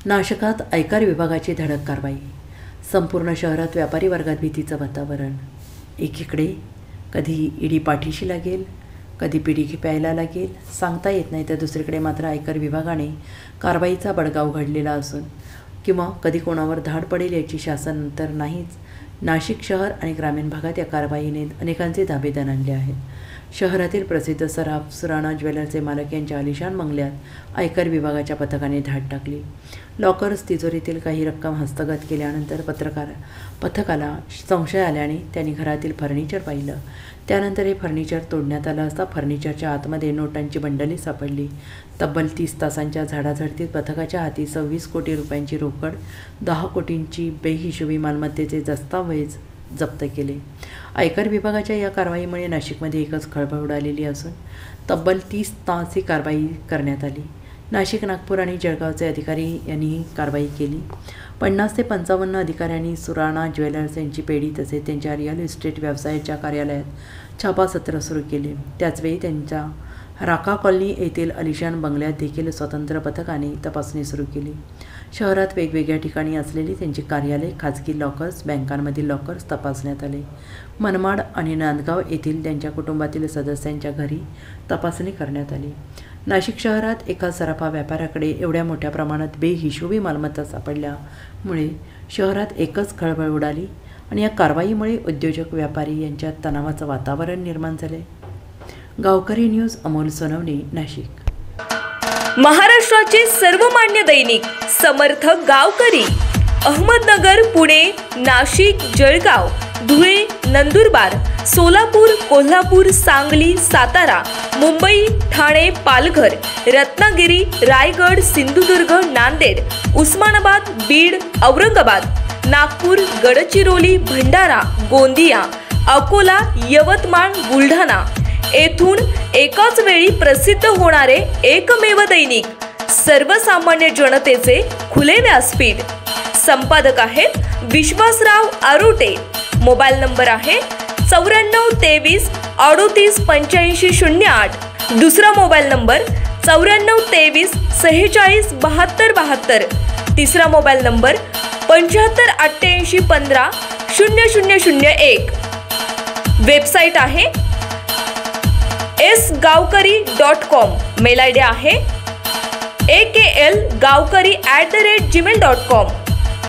नाशकात आयकर विभागाची धडक कारवाई. संपूर्ण शहरात व्यापारी वर्गात भीतीचं वातावरण. एकीकडे कधी ईडी पाठीशी लागेल, कधी पिढी प्यायला लागेल, सांगता येत नाही. तर दुसरीकडे मात्र आयकर विभागाने कारवाईचा बडगा उघडलेला असून किंवा कधी कोणावर धाड पडेल याची शासन नंतर नाहीच. नाशिक शहर आणि ग्रामीण भागात या कारवाईने अनेकांचे धाबे दणाणले आहेत. शहरातील प्रसिद्ध सराफ सुराणा ज्वेलर्सचे मालक यांच्या आलिशान बंगल्यात आयकर विभागाच्या पथकाने धाड टाकली. लॉकर्स तिजोरीतील काही रक्कम हस्तगत केल्यानंतर पथकाला संशय आल्याने त्यांनी घरातील फर्निचर पाहिलं. त्यानंतर हे फर्निचर तोडण्यात आलं असता फर्निचरच्या आतमध्ये नोटांची बंडले सापडली. तब्बल 30 तासांच्या झाडाझडतीत पथकाच्या हाती 26 कोटी रुपयांची रोकड, 10 कोटींची बेहिशोबी मालमत्तेचे दस्तावेज जप्त केले. आयकर विभागाच्या या कारवाईमुळे नाशिकमध्ये एकच खळबळ उडालेली असून तब्बल 30 तास ही कारवाई करण्यात आली. नाशिक, नागपूर आणि जळगावचे अधिकारी यांनी ही कारवाई केली. 50 ते 55 अधिकाऱ्यांनी सुराणा ज्वेलर्स यांची पेढी तसेच त्यांच्या रिअल इस्टेट व्यवसायाच्या कार्यालयात छापासत्र सुरू केले. त्याचवेळी त्यांच्या राका कॉलनी येथील आलिशान बंगल्यात देखील स्वतंत्र पथकाने तपासणी सुरू केली. शहरात वेगवेगळ्या ठिकाणी असलेली त्यांची कार्यालय, खाजगी लॉकर्स, बँकांमधील लॉकर्स तपासण्यात आले. मनमाड आणि नांदगाव येथील त्यांच्या कुटुंबातील सदस्यांच्या घरी तपासणी करण्यात आली. नाशिक शहरात एका सराफा व्यापाऱ्याकडे एवढ्या मोठ्या प्रमाणात बेहिशोबी मालमत्ता सापडल्यामुळे शहरात एकच खळबळ उडाली आणि या कारवाईमुळे उद्योजक, व्यापारी यांच्यात तणावाचं वातावरण निर्माण झाले. गावकरी न्यूज, अमोल सोनवणे, नाशिक. महाराष्ट्राचे सर्वमान्य दैनिक समर्थ गावकरी, अहमदनगर, पुणे, नाशिक, जळगाव, धुळे, नंदुरबार, सोलापूर, कोल्हापूर, सांगली, सातारा, मुंबई, ठाणे, पालघर, रत्नागिरी, रायगड, सिंधुदुर्ग, नांदेड, उस्मानाबाद, बीड, औरंगाबाद, नागपूर, गडचिरोली, भंडारा, गोंदिया, अकोला, यवतमाळ, बुलढाणा येथून एकाच वेळी प्रसिद्ध होणारे एकमेव दैनिक, सर्वसामान्य जनतेचे खुले व्यासपीठ. संपादक आहेत विश्वासराव आरोटे. मोबाईल नंबर आहे 94 23 38 85 08. दुसरा मोबाईल नंबर 94 23 46 72 72. तिसरा मोबाईल नंबर 75 88 15 0001. वेबसाईट आहे sgavkari.com. मेल आयडी आहे aklgavkari@gmail.com.